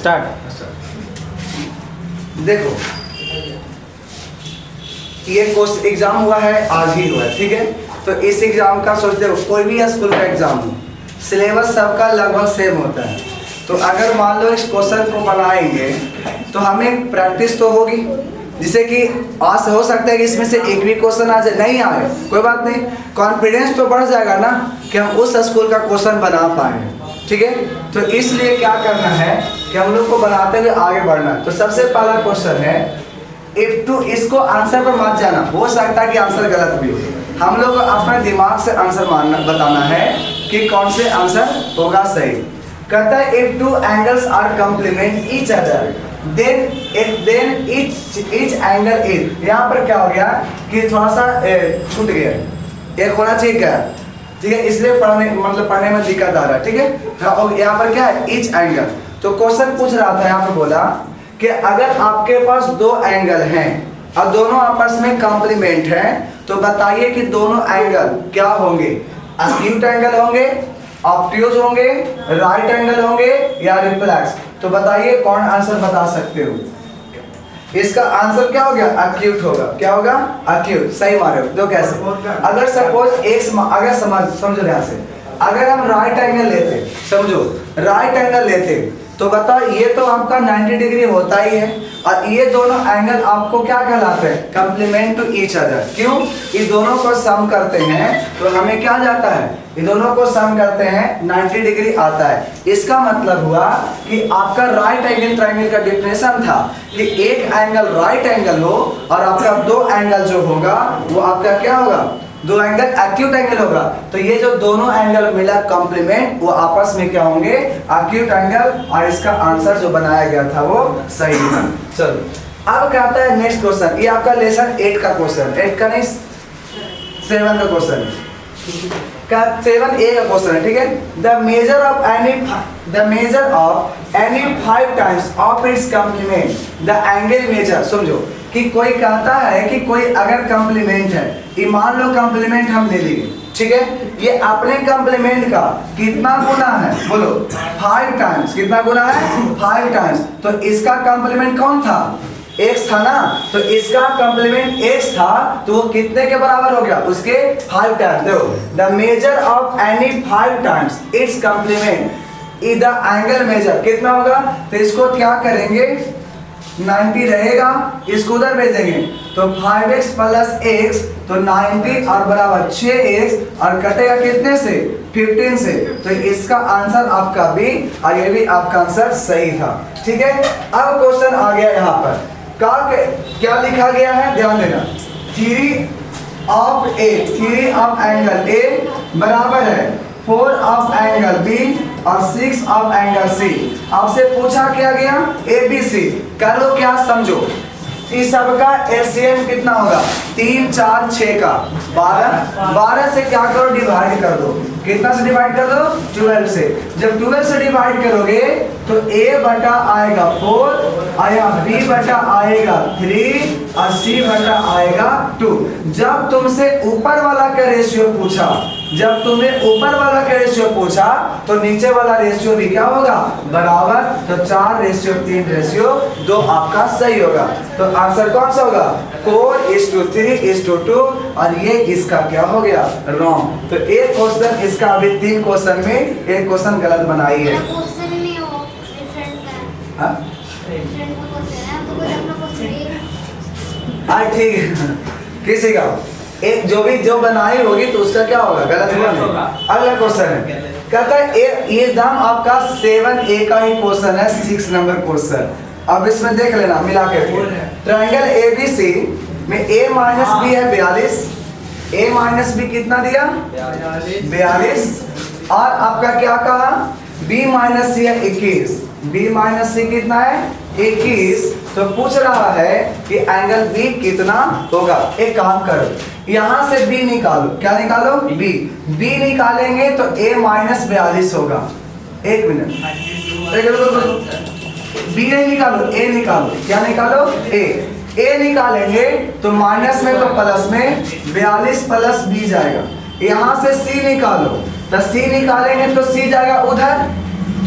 Start. देखो ये course exam हुआ है, आज ही हुआ है, ठीक है। तो इस एग्जाम का सोचते हो कोई भी स्कूल का एग्जाम हो, सिलेबस सबका लगभग सेम होता है। तो अगर मान लो इस क्वेश्चन को बनाएंगे तो हमें प्रैक्टिस तो होगी, जिससे कि आज हो सकता है कि इसमें से एक भी क्वेश्चन आ जाए, नहीं आए कोई बात नहीं, कॉन्फिडेंस तो बढ़ जाएगा ना कि हम उस स्कूल का क्वेश्चन बना पाए, ठीक है। तो इसलिए क्या करना है कि हम लोग को बनाते हुए आगे बढ़ना है। तो सबसे पहला क्वेश्चन है इफ टू, इसको आंसर पर मत जाना, हो सकता है कि आंसर गलत भी हो। हम लोग को अपने दिमाग से आंसर बताना है कि कौन से आंसर होगा सही। कहता है if two angles are complement each other then each angle is, यहाँ पर क्या हो गया कि थोड़ा सा छूट गया, एक होना चाहिए क्या, ठीक है, इसलिए पढ़ने में दिक्कत आ रहा है, ठीक है। और यहाँ पर क्या है ईच एंगल। तो क्वेश्चन पूछ रहा था, यहाँ पर बोला कि अगर आपके पास दो एंगल हैं और दोनों आपस में कॉम्प्लीमेंट हैं तो बताइए कि दोनों एंगल क्या होंगे, एक्यूट एंगल होंगे, ऑब्ट्यूज होंगे, राइट एंगल होंगे या रिफ्लेक्स। तो बताइए कौन आंसर बता सकते हो। इसका आंसर क्या हो गया, एक्यूट होगा। क्या होगा, एक्यूट, सही मारे हो। तो कैसे, अगर सपोज अगर समझो ध्यान से, अगर हम राइट एंगल लेते, समझो राइट एंगल लेते तो बताओ ये तो आपका 90 डिग्री होता ही है और ये दोनों एंगल आपको क्या कहलाते हैं, कंप्लीमेंट टू ईच अदर। क्यों, ये दोनों को सम करते हैं तो हमें क्या जाता है, ये दोनों को सम करते हैं 90 डिग्री आता है। इसका मतलब हुआ कि आपका राइट एंगल ट्रायंगल का डेफिनेशन था कि एक एंगल राइट एंगल हो और आपका दो एंगल जो होगा वो आपका क्या होगा, दो एंगल एक्यूट एंगल होगा। तो ये जो दोनों एंगल मिला कॉम्प्लीमेंट वो आपस में क्या होंगे, एक्यूट एंगल। और इसका आंसर जो बनाया गया था वो सही था। चलो अब क्या आता है नेक्स्ट क्वेश्चन, ये आपका लेसन 8 का क्वेश्चन, 8 का नहीं 7 का क्वेश्चन का 7A का क्वेश्चन है, ठीक है। The measure of any 5 times of its complement the angle measure. समझो कि कोई कहता है कि कोई अगर कॉम्प्लीमेंट है, ये मान लो कॉम्प्लीमेंट हम ले लिए, ठीक है, ये अपने कॉम्प्लीमेंट का कितना गुना है, बोलो 5 टाइम्स, कितना गुना है 5 टाइम्स। तो इसका कॉम्प्लीमेंट कौन था, x था ना, तो इसका कॉम्प्लीमेंट x था तो वो कितने के बराबर हो गया, उसके 5 टाइम्स। देखो the measure of any 5 times its complement is the angle measure, कितना होगा। तो इसको क्या करेंगे, 90 रहेगा, इसको उधर भेजेंगे तो 5x प्लस x तो 90 और बराबर 6x और कटेगा कितने से, 15 से। तो इसका आंसर आपका बी और ये भी आपका आंसर सही था, ठीक है। अब क्वेश्चन आ गया यहाँ पर क्या लिखा गया है, ध्यान देना, थ्री ऑफ एंगल ए बराबर है 4 ऑफ एंगल बी और 6 ऑफ एंगल सी। आपसे पूछा क्या गया, ABC करो, क्या समझो, इस सबका एलसीएम कितना होगा, 3 4 6 का 12 से क्या करो, डिवाइड कर दो। कितना से डिवाइड कर दो, 12 से। जब 12 से डिवाइड करोगे तो A बटा आएगा 4 और यहाँ B बटा आएगा 3 और C बटा आएगा 2। जब तुमसे ऊपर वाला का रेशियो पूछा, जब तुमने ऊपर वाला का रेशियो पूछा तो नीचे वाला रेशियो भी क्या होगा, बराबर। तो 4:3:2 आपका सही होगा। तो आंसर कौन सा होगा, 4:3:2 और ये इसका क्या हो गया, रॉन्ग। तो एक क्वेश्चन इसका अभी 3 क्वेश्चन में एक क्वेश्चन गलत बनाई है। ठीक है, किसी का एक जो बनाई होगी तो उसका क्या होगा, गलत होगा। अगला क्वेश्चन है, कहता है ये दाम आपका 7A का ही क्वेश्चन है, 6 नंबर क्वेश्चन। अब इसमें देख लेना मिला के, ट्रायंगल ABC में A माइनस B है 42, A माइनस B कितना दिया 42 और आपका क्या कहा B माइनस C है 21, B माइनस C कितना है 21। तो पूछ रहा है कि एंगल B कितना होगा। एक काम करो, यहाँ से B निकालो, क्या निकालो, B निकालेंगे तो A माइनस 42 होगा। एक मिनट, B नहीं निकालो, A निकालो, क्या निकालो, A निकालेंगे तो माइनस में तो प्लस में 42 प्लस B जाएगा। यहाँ से C निकालो तो C निकालेंगे तो C जाएगा उधर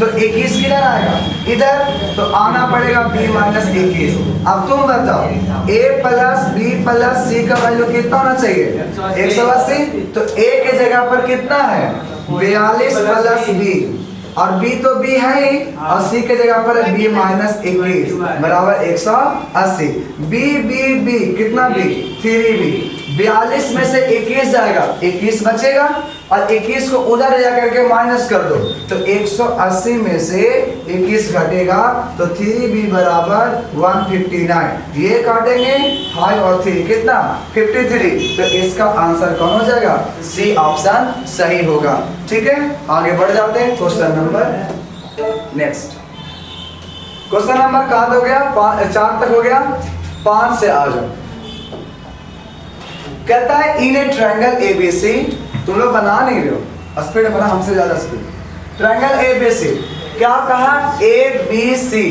तो 21 किधर आएगा, इधर, तो आना पड़ेगा b माइनस 21। अब तुम बताओ a plus b plus c का वैल्यू कितना होना चाहिए, 180। तो a के जगह पर कितना है, 42 प्लस b, और b तो b है ही, और c के जगह पर b माइनस 21 बराबर 180। b b b कितना b, 3b। 42 में से 21 जाएगा, 21 बचेगा, और 21 को उधर ले जाकर के माइनस कर दो, तो 180 में से 21 घटेगा, तो 3b बराबर 159। ये काटेंगे 5 और 3 कितना, 53। तो इसका आंसर कौन हो जाएगा, सी ऑप्शन सही होगा। ठीक है, आगे बढ़ जाते हैं question number next. Question number कहाँ हो गया, 4 तक हो गया, 5 से आ जाओ। कहता है इन ए ट्रायंगल एबीसी, तुम लोग बना नहीं रहे हो, स्पीड बना हमसे ज्यादा स्पीड। ट्रायंगल एबीसी क्या कहा, ए बी सी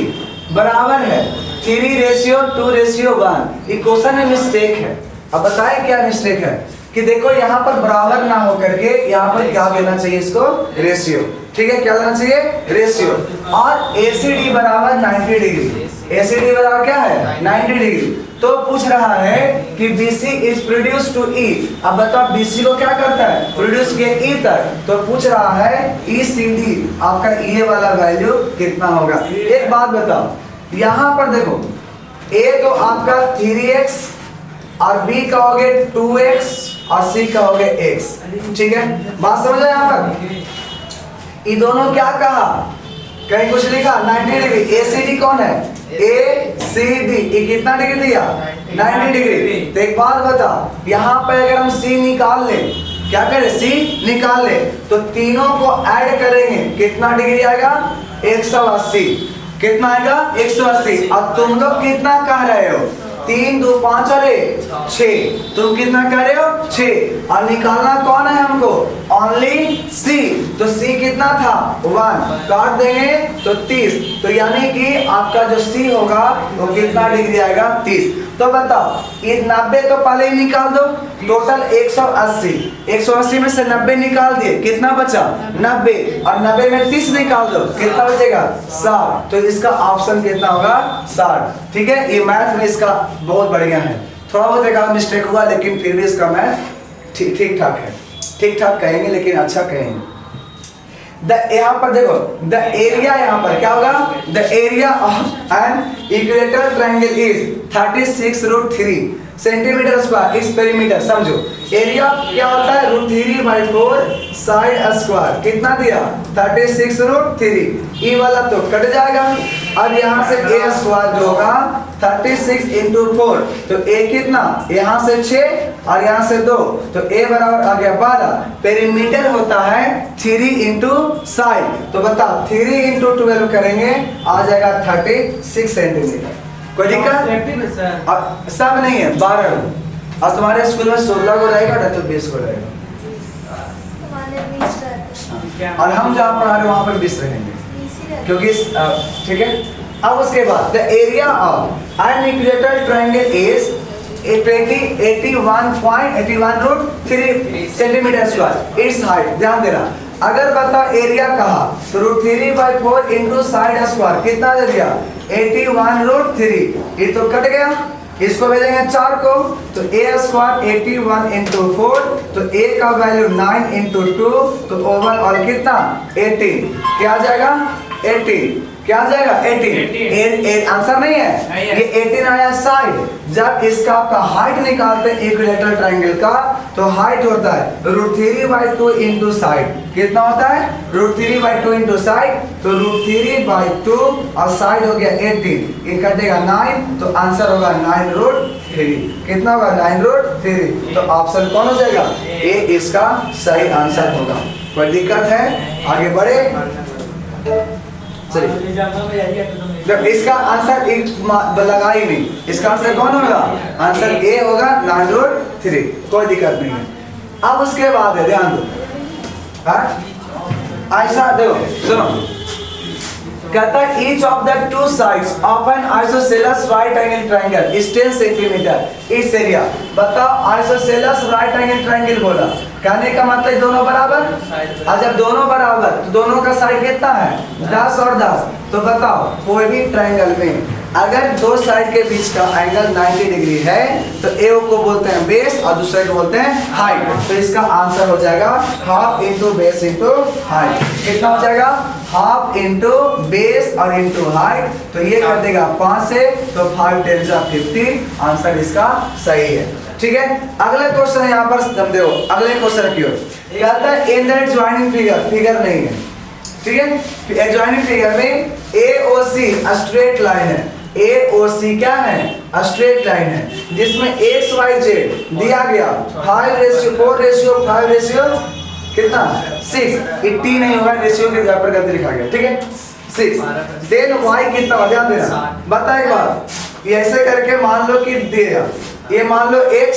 बराबर है 3:2:1। ये क्वेश्चन में मिस्टेक है। अब बताएं क्या मिस्टेक है, कि देखो यहाँ पर बराबर ना हो करके यहाँ पर क्या देना चाहिए इसको, रेशियो। ठीक है, क्या देना चाहिए, रेशियो। और एसीडी बराबर 90 डिग्री, एसीडी बराबर क्या है, 90 डिग्री। तो पूछ रहा है कि BC is produce to E। अब बताओ BC को क्या करता है, प्रोड्यूस किया E तक। तो पूछ रहा है ECD आपका ये वाला वैल्यू कितना होगा। एक बात बताओ, यहाँ पर देखो A तो आपका 3x और B कहोगे 2x और C कहोगे x। ठीक है, बात समझ आए यहाँ पर। ये दोनों क्या कहा, कहीं कुछ लिखा 90 डिग्री। ACD कौन है, ACD, ये कितना डिग्री दिया, 90 डिग्री। तो एक बात बता, यहाँ पर अगर हम C निकाल ले, क्या करें, C निकाल ले, तो तीनों को ऐड करेंगे कितना डिग्री आएगा, 180। कितना आएगा, 180। और तुम लोग कितना कह रहे हो, 3 2 5 और 1 6। तुम कितना कह रहे हो, 6। और निकालना कौन है हमको, ओनली C। तो C कितना था, 1, काट देंगे तो 30। तो यानी कि आपका जो C होगा वो कितना डिग्री आएगा, 30। तो बताओ ये 90 तो पहले ही निकाल दो, टोटल 180। 180 में से 90 निकाल दिए, कितना बचा, 90। और 90 में 30 निकाल दो, कितना बचेगा, 60। तो इसका ऑप्शन कितना होगा, 60। ठीक है, ये मैथ में इसका बहुत बढ़िया है। थोड़ा बहुत एक मिस्टेक हुआ, लेकिन फिर भी इसका मैथ ठीक ठाक है। ठीक ठाक कहेंगे लेकिन अच्छा कहेंगे। यहाँ पर देखो द एरिया, यहाँ पर क्या होगा, the area of an equilateral triangle is 36√3 centimetre square its perimeter. समझो एरिया क्या होता है, √3/4 साइड स्क्वायर। कितना दिया, 36√3। ये वाला तो कट जाएगा। अब यहाँ से a स्क्वायर जो होगा 36 × 4, तो a कितना, यहाँ से 6 और यहाँ से 2, तो a बराबर आ गया 12। पेरीमीटर होता है 3 × साइड। तो बताओ 3 × 12 करेंगे, आ जाएगा 36 सेंटीमीटर। कोई दिक्कत, सब नहीं है, 12 हो। और तुम्हारे स्कूल में 16 को रहेगा ना, तो 20 को रहेगा। और हम जहाँ पढ़ा रहे वहाँ पर 20 रहेंगे, क्योंकि ठीक है। अब उसके बाद the area of an equilateral triangle is 81.81√3 centimetre square its height. ध्यान देना, अगर बताओ एरिया कहा तो √3/4 इंटू साइड स्क्वायर कितना दे दिया, 81√3। ये तो कट गया, इसको भेजेंगे 4 को, तो a स्क्वायर 81 × 4, तो a का वैल्यू 9 × 2, तो ओवरऑल कितना, 18। क्या आ जाएगा, 18। क्या आ जाएगा, 18। आंसर नहीं है, ये 18 आया साइड। जब इसका आपका हाइट निकालते हैं इक्विलेटरल ट्रायंगल का, तो हाइट होता है √3/2 इंटू साइड। कितना होता है, √3/2 इंटू साइड, तो √3/2 और साइड हो गया 18। ये कटेगा 9, तो आंसर होगा 9√3। कितना होगा, 9√3। तो ऑप्शन कौन हो जाएगा, ए इसका सही आंसर होगा। कोई दिक्कत है, आगे बढ़े। जब इसका आंसर एक लगा ही नहीं, इसका आंसर कौन होगा, आंसर ए होगा 9√3। कोई दिक्कत नहीं है। अब उसके बाद है, ध्यान दो, ऐसा देखो, सुनो, कहता है each of the two sides of an isosceles right angle triangle is 10 centimetre इस एरिया। बताओ आइसोसेलेस राइट एंगल ट्रायंगल बोला, कहने का मतलब दोनों बराबर। और जब दोनों बराबर तो दोनों का साइड कितना है 10 और 10। तो बताओ कोई भी ट्रायंगल में अगर दो साइड के बीच का एंगल 90 डिग्री है तो एक को बोलते हैं बेस और दूसरे को बोलते हैं हाइट। तो इसका आंसर हो जाएगा half into base into height. कितना हो जाएगा हाफ इंटू बेस और इंटू हाइट। तो ये कर देगा 5 से, तो 5 10 50। आंसर इसका सही है। ठीक है, अगला क्वेश्चन है यहाँ पर देखो, अगले क्वेश्चन की ओर कहता है in the joining figure, figure नहीं है। ठीक है, एडजॉइनिंग फिगर में AOC स्ट्रेट लाइन है। AOC क्या है स्ट्रेट लाइन है जिसमें XYZ दिया गया 5:4:5 कितना 6। ये T नहीं होगा, रेशियो के जगह पर गलती लिखा गया। ठीक है 6। देन Y कितना ध्यान देना, बता एक बार। ये ऐसे करके मान लो कि दिया, ये मान लो X,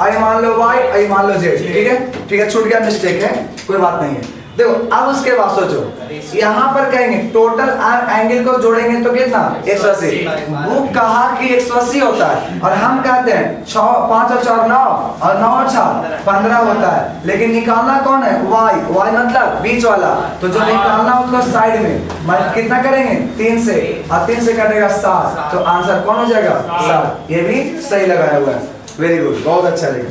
आई मान लो Y, आई मान लो Z। ठीक है, ठीक है, छूट गया, मिस्टेक है, कोई बात नहीं है। देखो अब उसके बाद सोचो, यहाँ पर कहेंगे टोटल एंगल को जोड़ेंगे तो कितना 180। वो कहा कि 180 होता है और हम कहते हैं 5 और 4 9 और 9 और 6 15 होता है। लेकिन निकालना कौन है y, y मतलब बीच वाला। तो जो निकालना उसको साइड में कितना करेंगे 3 से, और 3 से कटेगा 7। तो आंसर कौन हो जाएगा 7। ये भी सही लगाया हुआ है, वेरी गुड, बहुत अच्छा लगा।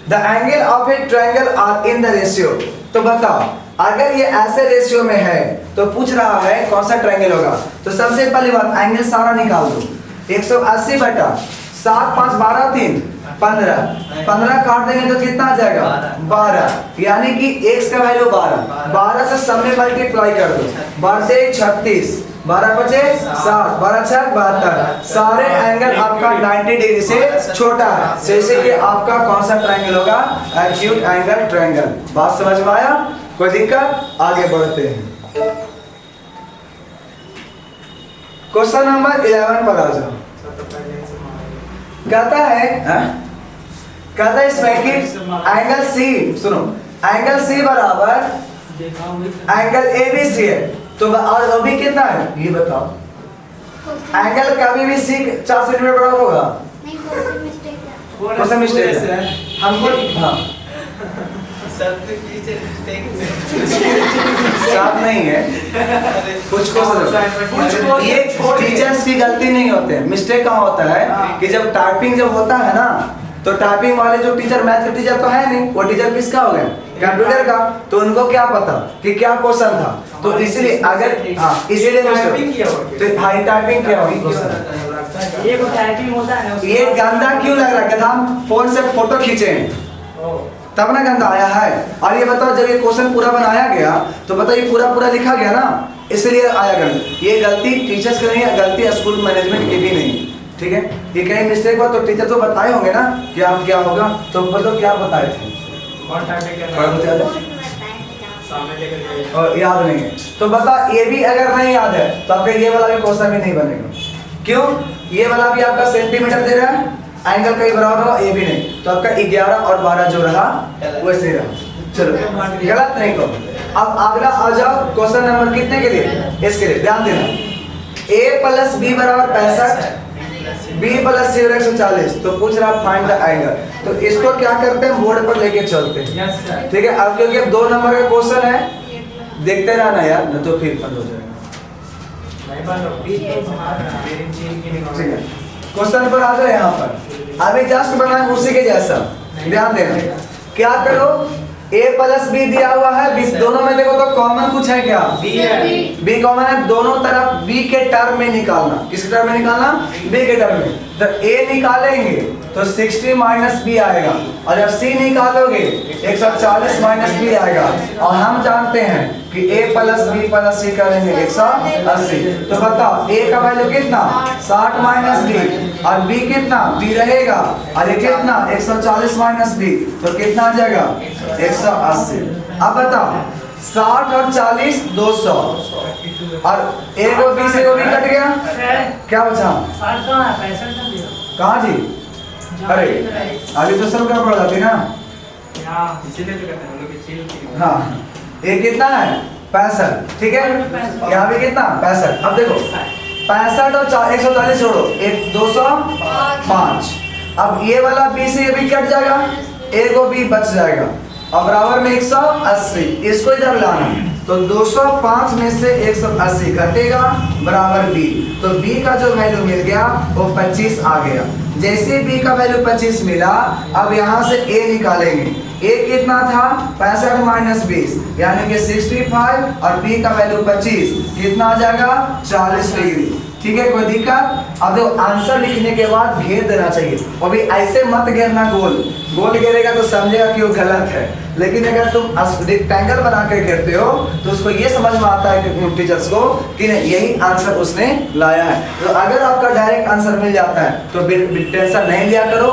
The angle of a triangle are in the ratio. तो बताओ अगर ये ऐसे रेशियो में है तो पूछ रहा है कौन सा ट्रायंगल होगा। तो सबसे पहली बात एंगल सारा निकाल दो। 180 बटा 7 5 12 3 15, 15 काट देंगे तो कितना आ जाएगा 12। यानी कि x का वैल्यू 12 से सब में मल्टीप्लाई कर दो। 12 से 36, 12 बचे 7, 12 6 72। सारे एंगल आपका 90 डिग्री से छोटा है, जैसे कि आपका कौन सा ट्रायंगल होगा एक्यूट एंगल ट्रायंगल। बात समझ में आया, कोई दिक्कत? आगे बढ़ते हैं, क्वेश्चन नंबर 11 पर आ जाओ। कहता है इसमें कि एंगल सी, सुनो, एंगल सी बराबर एंगल ABC है। तो और अभी कितना है ये बताओ। एंगल कभी भी सी 4 सेंटीमीटर बड़ा होगा? नहीं, मिस्टेक है। कौन सा मिस्टेक है? हमको हाँ साफ नहीं है, कुछ को ये टीचर्स की गलती नहीं होते हैं। मिस्टेक कहाँ होता है कि जब टाइपिंग जब होता है ना, तो टाइपिंग वाले जो टीचर, मैथ के टीचर तो है नहीं, वो टीचर किसका हो गया कंप्यूटर का। तो उनको क्या पता कि क्या क्वेश्चन था। तो इसलिए अगर इसीलिए तो हाई टाइपिंग क्या होगी क्वेश्चन। ये को टाइपिंग होता है ना, ये गंदा क्यों लग रहा है कि हम फोन से फोटो खींचे हैं तब ना गंदा आया है। और ये बताओ जब ये क्वेश्चन पूरा बनाया गया तो बताओ ये पूरा लिखा गया ना, इसलिए आया गंदा। ये गलती टीचर्स की नहीं है, गलती स्कूल मैनेजमेंट की भी नहीं। ठीक है, ये कहीं मिस्टेक हुआ तो टीचर तो बताए होंगे ना कि आप क्या होगा। तो बताओ क्या बताए थे और याद नहीं है तो बता। ये भी अगर नहीं याद है तो आपका ये वाला भी क्वेश्चन भी नहीं बनेगा। क्यों? ये वाला भी आपका सेंटीमीटर दे रहा है, एंगल कहीं बराबर होगा, ये भी नहीं। तो आपका 11 और 12 जो रहा वैसे रहा। चलो गलत नहीं करो। अब अगला आ जाओ क्वेश्चन नंबर कितने के लिए, इसके लिए ध्यान देना। a + b बराबर 65, b + c 140। तो पूछ रहा फाइंड द एंगल। तो इसको क्या करते हैं बोर्ड पर लेके चलते हैं। ठीक है, अब क्योंकि अब 2 नंबर का क्वेश्चन है, देखते रहना यार, न तो फिर बंद हो जाएगा। ठीक है, क्वेश्चन पर आ जाओ। यहाँ पर अभी जस्ट बना उसी के जैसा, ध्यान देना। क्या करो, a + b दिया हुआ है, b दोनों में देखो तो कॉमन कुछ है क्या b कॉमन है। दोनों तरफ b के टर्म में निकालना। किसके टर्म में निकालना? b के टर्म में। तो a निकालेंगे तो 60 - b आएगा, और जब c निकालोगे 140 - b आएगा। और हम जानते हैं कि a + b + c करेंगे 180। तो बताओ a का वैल्यू कितना 60 - b, और b कितना b रहेगा, और ये कितना 140 - b, तो कितना आ जाएगा 180। अब बताओ 60 और 40 200, और एक और b से वो भी कट गया, क्या बचा? 60 कहाँ है? 65 ना दिया। कहाँ जी? अरे अभी तो सब का पड़ जाती ना। इसीलिए तो कहते हैं हम लोग की चिल। हाँ, ये कितना है 65। ठीक है, यहाँ भी कितना 65। अब देखो 65 और 140 छोड़ो, 205। अब ये वाला b से ये भी कट जाएगा, एक और b बच जाएगा। और बराबर में 180, इसको इधर लाना। तो 205 में से 180 घटेगा बराबर b। तो b का जो वैल्यू मिल गया वो 25 आ गया। जैसे b का वैल्यू 25 मिला, अब यहाँ से a निकालेंगे। a कितना था 65 माइनस 20 यानी कि 65 और b का वैल्यू 25 कितना आ जाएगा 40 डिग्री। ठीक है, कोई दिक्कत? अब जो आंसर लिखने के बाद घेर देना चाहिए। अभी ऐसे मत घेरना गोल, गोल घेरेगा तो समझेगा कि वो गलत है। लेकिन अगर तुम रेक्टेंगल बना के घेरते हो तो उसको ये समझ में आता है कि टीचर्स को कि नहीं यही आंसर उसने लाया है। तो अगर आपका डायरेक्ट आंसर मिल जाता है तो टेंशन नहीं लिया करो,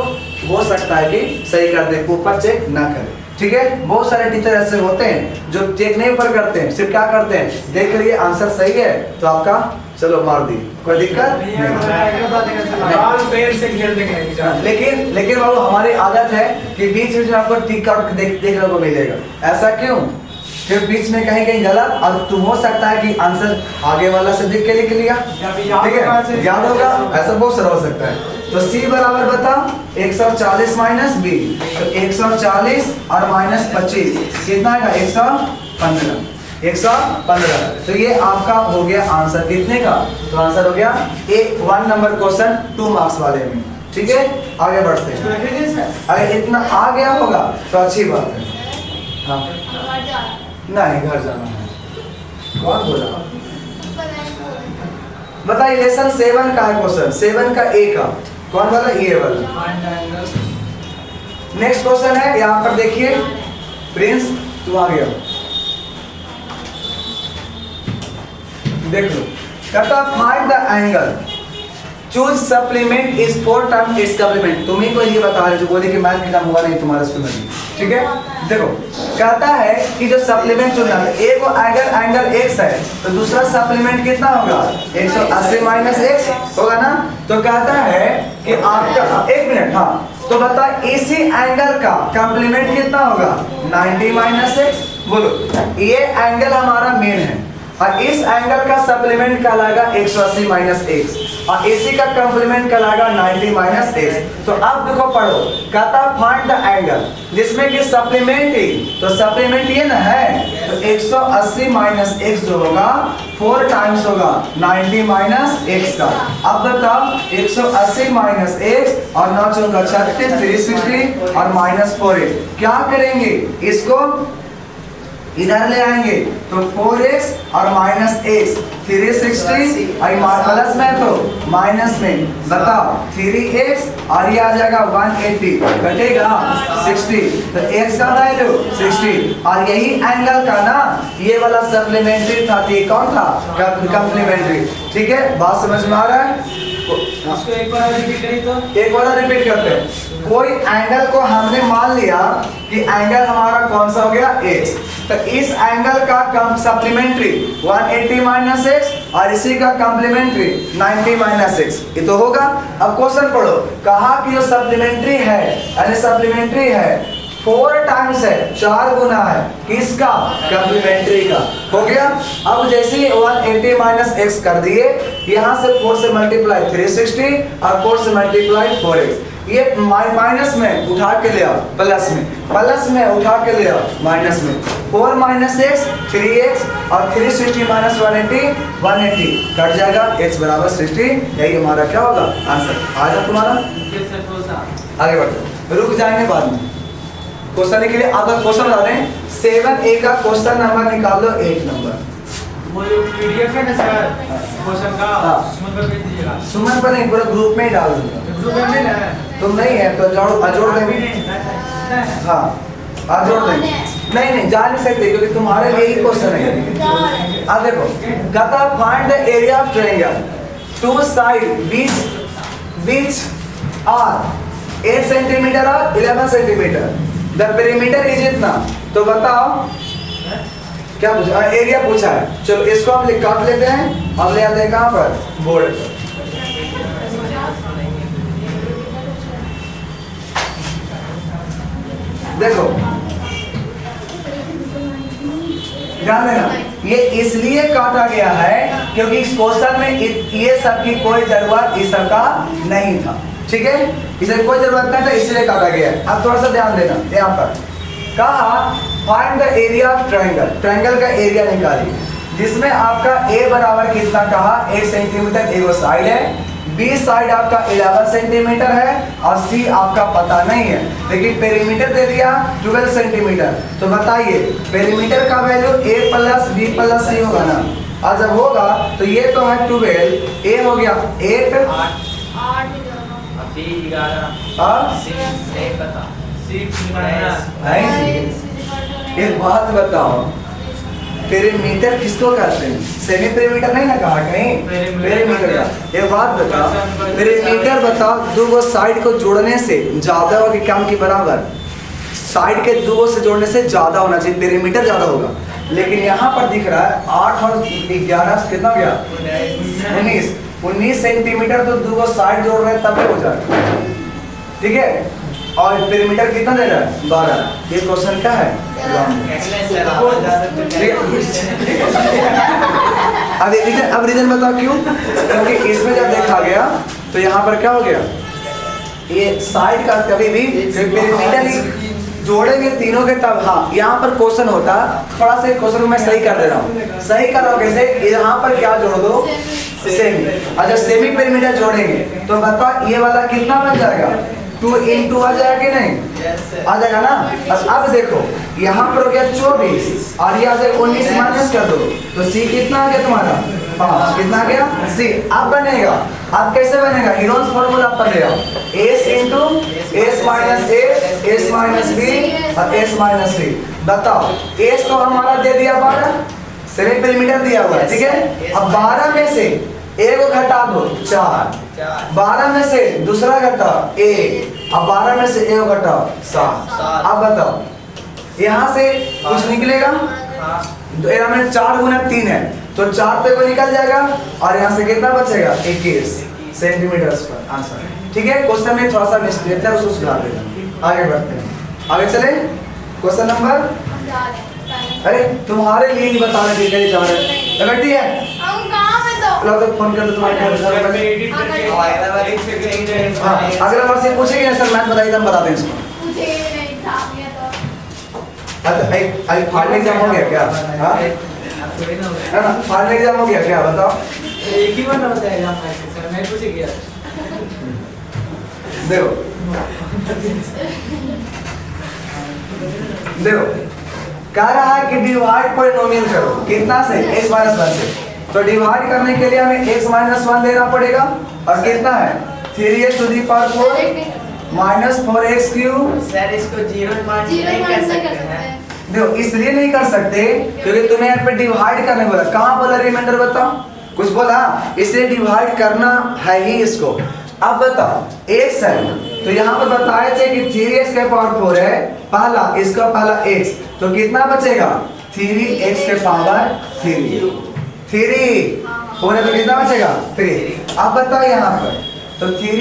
हो सकता है कि सही कर दे, ऊपर चेक ना करें। ठीक है, बहुत सारे टीचर ऐसे होते हैं जो चेक नहीं ऊपर करते हैं, सिर्फ क्या करते हैं देख करिए आंसर सही है तो आपका चलो मार दी, कोई दिक्कत लेकिन बाबू हमारी आदत है कि बीच में आपको टिक आउट देखने को मिलेगा। ऐसा क्यों? फिर बीच में कहीं कहीं गलत और तुम हो सकता है कि आंसर आगे वाला से देख के लिख लिया, ठीक है, याद होगा, ऐसा बहुत सारा हो सकता है। तो C बराबर बता 140 माइनस b, तो 140 और माइनस 25 कितना आएगा 115। तो ये आपका हो गया आंसर कितने का? तो आंसर हो गया 1 नंबर क्वेश्चन 2 मार्क्स वाले में। ठीक है, आगे बढ़ते हैं। अगर इतना आ गया होगा तो अच्छी बात है। हाँ नहीं, घर जाना है। कौन बोला? बताइए लेसन 7 का है क्वेश्चन, 7 का A का कौन वाला? ये वाला। नेक्स्ट क्वेश्चन है, यहाँ पर देखिए प्रिंस तू आ गया, देख लो। कहता find the angle, whose supplement is 4 time its complement. तुम ही को ये बता रहे जो बोले कि मैथ एग्जाम हुआ नहीं तुम्हारे स्कूल में, ठीक है। देखो कहता है कि जो सप्लीमेंट चुनना है, एक एंगल x है तो दूसरा सप्लीमेंट कितना होगा 180 माइनस x होगा ना। तो कहता है कि आपका 1 मिनट, हाँ तो बता इसी एंगल का कॉम्प्लीमेंट कितना होगा 90 माइनस x। बोलो ये एंगल हमारा मेन है और इस एंगल का सप्लीमेंट कहलाएगा 180 माइनस x और इसी का कॉम्प्लीमेंट कहलाएगा 90 माइनस x। तो अब देखो पढ़ो, कहता फाइंड द एंगल जिसमें कि सप्लीमेंट ही, तो सप्लीमेंट ये ना है तो 180 माइनस x जो होगा 4 टाइम्स होगा 90 माइनस x का। अब बताओ 180 माइनस x और 9 चौका 36 360 और माइनस 4 क्या करेंगे, इसको इधर ले आएंगे तो 4x और माइनस x 360 और प्लस में तो माइनस में बताओ 3x और ये आ जाएगा 180 घटेगा 60 तो x का वैल्यू 60 और यही एंगल का ना ये वाला सप्लीमेंट्री था, ये कौन था कॉम्प्लीमेंट्री। ठीक है, बात समझ में आ रहा है? इसको एक बार रिपीट करिए तो एक बार रिपीट करते हैं। कोई एंगल को हमने मान लिया कि एंगल हमारा कौन सा हो गया x, तो इस एंगल का सप्लीमेंट्री 180 माइनस x और इसी का कॉम्प्लीमेंट्री 90 माइनस x, ये तो होगा। अब क्वेश्चन पढ़ो, कहा कि जो सप्लीमेंट्री है यानी सप्लीमेंट्री है 4 टाइम्स है, 4 गुना है किसका कॉम्प्लीमेंट्री का, हो गया। अब जैसे ही 180 माइनस x कर दिए, यहाँ से 4 से मल्टीप्लाई 360 और 4 से मल्टीप्लाई 4x, ये माइनस में उठा के ले आओ प्लस में, प्लस में उठा के ले आओ माइनस में, 4 माइनस x 3x और 360 माइनस 180 कट जाएगा, x बराबर 60। यही हमारा क्या होगा आंसर। आ जाए तुम्हारा, आगे बढ़ते, रुक जाएंगे बाद में क्वेश्चन के लिए। आपका क्वेश्चन बता दें 7A का क्वेश्चन नंबर निकाल लो 8 नंबर। वो जो पीडीएफ है ना सर क्वेश्चन का, सुमन पर भेज दीजिएगा। सुमन पर नहीं, पूरा ग्रुप में ही डाल दूंगा। ग्रुप में नहीं है, तुम नहीं है तो जोड़ देंगे। हाँ जोड़ देंगे। नहीं जा नहीं सकते क्योंकि तुम्हारे लिए ही क्वेश्चन है। अब देखो कहता find the area of triangle, two side which are 8 centimetre और 11 सेंटीमीटर, द पेरीमीटर इज इतना। तो बताओ क्या पूछा, एरिया पूछा है। चलो इसको हम काट लेते हैं, अब ले आते हैं कहाँ पर बोर्ड पर। देखो ध्यान देना, ये इसलिए काटा गया है क्योंकि इस क्वेश्चन में ये सब की कोई जरूरत इस सब का नहीं था। ठीक है, इसे कोई जरूरत नहीं था इसलिए काटा गया है। अब थोड़ा सा ध्यान देना यहाँ पर, कहा find the area of triangle, triangle का एरिया निकालिए, जिसमें आपका ए बराबर कितना कहा 1 सेंटीमीटर ए वो साइड है, बी साइड आपका 11 सेंटीमीटर है और सी आपका पता नहीं है, लेकिन पेरीमीटर दे दिया 12 सेंटीमीटर। तो बताइए पेरीमीटर का value a plus B plus C होगा ना, और जब होगा तो ये तो है 12, a हो गया 8 अभी 11 और 6 एक बात बताओ, पेरीमीटर किसको कहते हैं? सेमी पेरीमीटर नहीं ना कहा कहीं, पेरीमीटर का। एक बात बताओ, पेरीमीटर बताओ दो साइड को जोड़ने से ज्यादा हो कि कम की बराबर? साइड के दो से जोड़ने से ज्यादा होना चाहिए, पेरीमीटर ज्यादा होगा। लेकिन यहाँ पर दिख रहा है 8 और 11 कितना हो गया 19 सेंटीमीटर, तो दो साइड जोड़ रहे हैं तब हो जाएगा, ठीक है। और पेरीमीटर कितना दे रहा है 12। ये क्वेश्चन क्या है? अब रीजन बताओ क्यों? क्योंकि इसमें जब देखा गया तो यहाँ पर क्या हो गया, ये साइड का कभी भी पेरीमीटर ही जोड़ेंगे तीनों के तब। हाँ यहाँ पर क्वेश्चन होता, थोड़ा सा क्वेश्चन को मैं सही कर दे रहा हूँ। सही कर रहा हूँ कैसे? यहाँ पर क्या जोड़ दो सेमी, अच्छा सेमी पेरीमीटर जोड़ेंगे तो बताओ ये वाला कितना बन जाएगा 2 into आ जाएगा कि नहीं? आ जाएगा ना। अब देखो यहाँ पर हो गया 24 और यहाँ से 19 माइनस कर दो तो सी कितना आ गया तुम्हारा 5, कितना आ गया सी। अब बनेगा, अब कैसे बनेगा? हीरोन्स फॉर्मूला पर ले आओ, एस इंटू एस माइनस ए, एस माइनस बी और एस माइनस सी। बताओ एस तो हमारा दे दिया 12, सेमी पेरीमीटर दिया हुआ है, ठीक है। अब 12 में से ए को घटा दो 4, 12 में से दूसरा घटाओ ए, अब 12 में से ए को घटाओ 7। अब बताओ यहाँ से कुछ निकलेगा? यहाँ में 4 गुना 3 है तो 4 पे को निकल जाएगा और यहाँ से कितना बचेगा 21 सेंटीमीटर पर आंसर, ठीक है। क्वेश्चन में थोड़ा सा मिस्टेक है, उसको सुधार देना। आगे बढ़ते हैं, आगे चले। क्वेश्चन नंबर, अरे तुम्हारे लिए बता रहे थे जा रहे बैठी है लो तो फोन कर दो तुम्हारे अगला बार से पूछेगी ना सर मैथ बताइए तब बताते हैं इसको। अच्छा फाइनल एग्जाम हो गया क्या? हाँ फाइनल एग्जाम हो गया क्या बताओ? एक ही बार होता है एग्जाम सर, मैं पूछे गया देखो कह रहा है कि डिवाइड पॉलिनोमियल करो कितना से x माइनस 1 से, तो डिवाइड करने के लिए हमें x माइनस 1 देना पड़ेगा और कितना है 3x to the power 4 minus 4x cube. Sir इसको 0 नहीं कर सकते हैं। देखो इसलिए नहीं कर सकते क्योंकि तुम्हें यहाँ पे डिवाइड करने बोला, कहाँ बोला रिमाइंडर बताओ? कुछ बोला, इसलिए डिवाइड करना है ही इसको। अब बताओ x है तो यहाँ पर बताए थे कि 3x के पावर 4 है पहला, इसका पहला x, तो कितना बचेगा 3x के पावर 3 होने तो कितना बचेगा 3। अब बताओ यहाँ पर तो 3